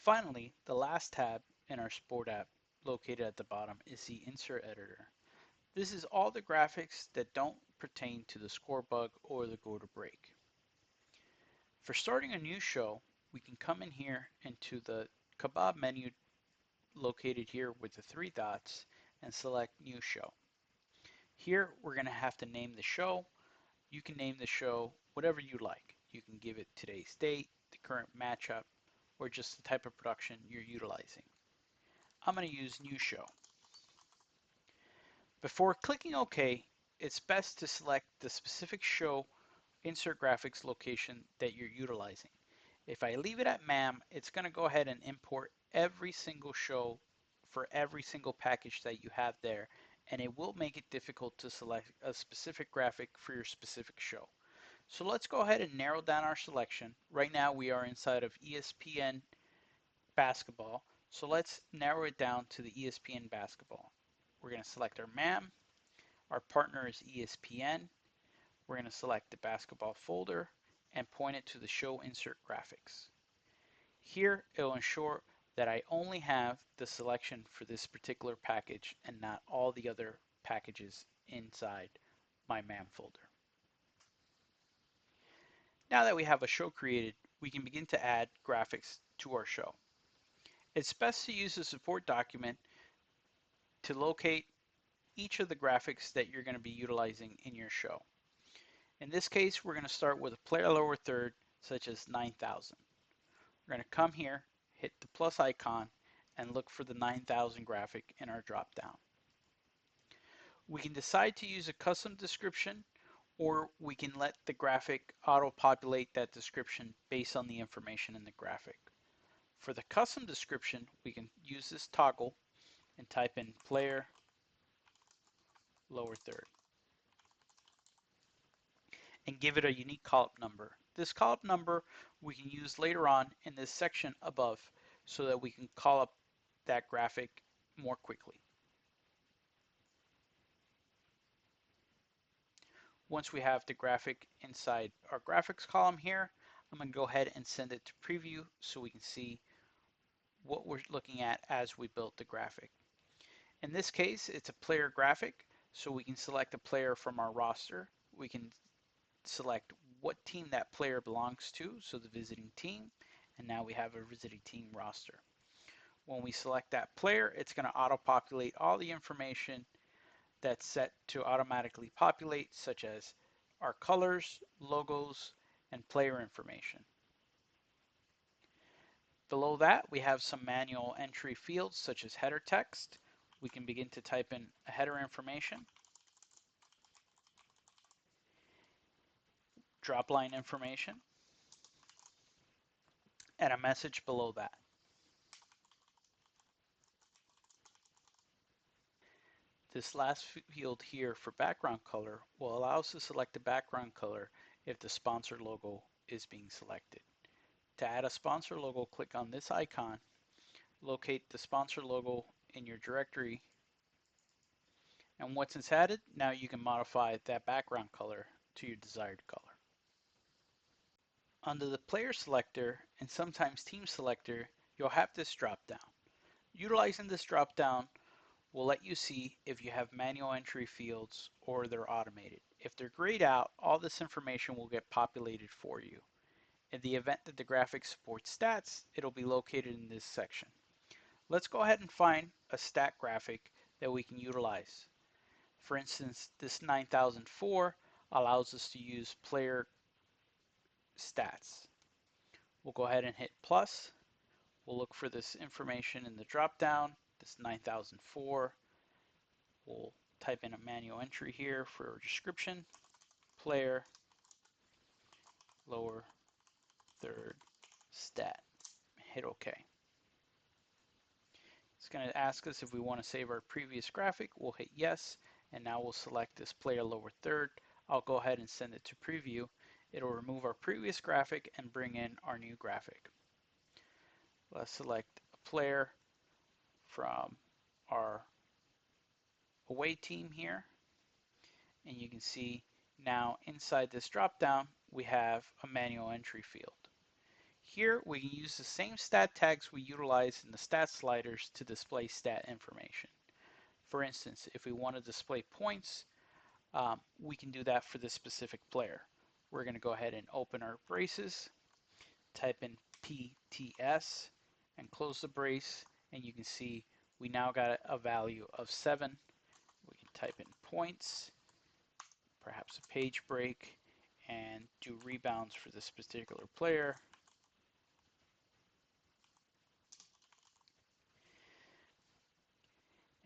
Finally, the last tab in our Sport app located at the bottom is the Insert Editor. This is all the graphics that don't pertain to the score bug or the go to break. For starting a new show, we can come in here into the kebab menu located here with the three dots and select New Show. Here we're going to have to name the show. You can name the show whatever you like. You can give it today's date, the current matchup, or just the type of production you're utilizing. I'm going to use New Show. Before clicking OK, it's best to select the specific show insert graphics location that you're utilizing. If I leave it at MAM, it's going to go ahead and import every single show for every single package that you have there, and it will make it difficult to select a specific graphic for your specific show. So let's go ahead and narrow down our selection. Right now we are inside of ESPN basketball, so let's narrow it down to the ESPN basketball. We're going to select our MAM. Our partner is ESPN. We're going to select the basketball folder and point it to the show insert graphics. Here it will ensure that I only have the selection for this particular package and not all the other packages inside my MAM folder. Now that we have a show created, we can begin to add graphics to our show. It's best to use a support document to locate each of the graphics that you're going to be utilizing in your show. In this case, we're going to start with a player lower third, such as 9,000. We're going to come here, hit the plus icon, and look for the 9,000 graphic in our drop-down. We can decide to use a custom description, or we can let the graphic auto-populate that description based on the information in the graphic. For the custom description, we can use this toggle and type in player lower third and give it a unique call-up number. This call-up number we can use later on in this section above so that we can call up that graphic more quickly. Once we have the graphic inside our graphics column here, I'm going to go ahead and send it to preview so we can see what we're looking at as we built the graphic. In this case, it's a player graphic, so we can select a player from our roster. We can select what team that player belongs to, so the visiting team, and now we have a visiting team roster. When we select that player, it's going to auto-populate all the information that's set to automatically populate, such as our colors, logos, and player information. Below that, we have some manual entry fields, such as header text. We can begin to type in a header information, drop line information, and a message below that. This last field here for background color will allow us to select the background color if the sponsor logo is being selected. To add a sponsor logo, click on this icon, locate the sponsor logo in your directory, and once it's added, now you can modify that background color to your desired color. Under the player selector and sometimes team selector, you'll have this drop down. Utilizing this drop down will let you see if you have manual entry fields or they're automated. If they're grayed out, all this information will get populated for you. In the event that the graphic supports stats, it'll be located in this section. Let's go ahead and find a stat graphic that we can utilize. For instance, this 9004 allows us to use player stats. We'll go ahead and hit plus. We'll look for this information in the drop down, this 9004. We'll type in a manual entry here for a description, player lower third stat. Hit OK. It's going to ask us if we want to save our previous graphic. We'll hit yes, and now we'll select this player lower third. I'll go ahead and send it to preview. It'll remove our previous graphic and bring in our new graphic. Let's select a player from our away team here, and you can see now inside this drop down we have a manual entry field. Here we can use the same stat tags we utilize in the stat sliders to display stat information. For instance, if we want to display points, we can do that for this specific player. We're going to go ahead and open our braces, type in PTS, and close the brace, and you can see we now got a value of 7. We can type in points, perhaps a page break, and do rebounds for this particular player.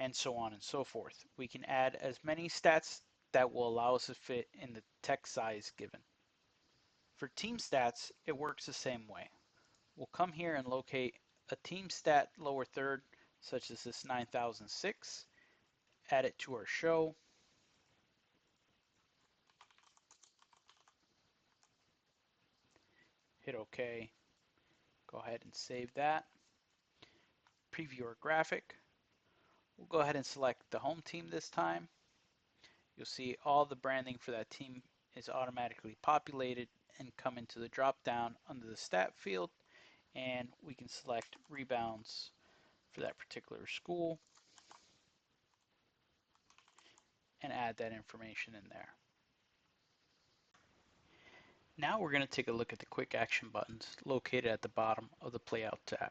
And so on and so forth. We can add as many stats that will allow us to fit in the text size given. For team stats, it works the same way. We'll come here and locate a team stat lower third, such as this 9006, add it to our show, hit OK, go ahead and save that, preview our graphic. We'll go ahead and select the home team this time. You'll see all the branding for that team is automatically populated and come into the drop down under the stat field, and we can select rebounds for that particular school and add that information in there. Now we're going to take a look at the quick action buttons located at the bottom of the Playout tab.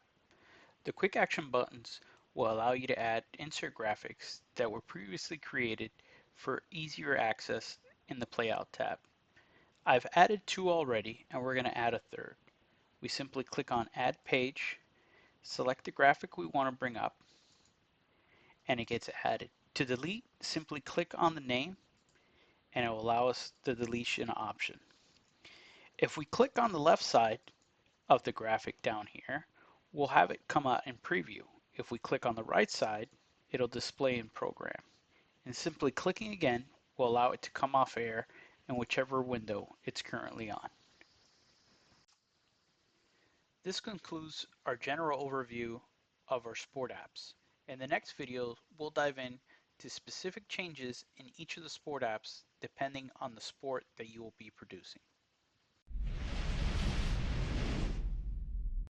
The quick action buttons will allow you to add insert graphics that were previously created for easier access in the Playout tab. I've added 2 already, and we're going to add a third. We simply click on Add Page, select the graphic we want to bring up, and it gets added. To delete, simply click on the name, and it will allow us the deletion option. If we click on the left side of the graphic down here, we'll have it come out in preview. If we click on the right side, it'll display in program. And simply clicking again will allow it to come off air in whichever window it's currently on. This concludes our general overview of our sport apps. In the next video, we'll dive in to specific changes in each of the sport apps depending on the sport that you will be producing.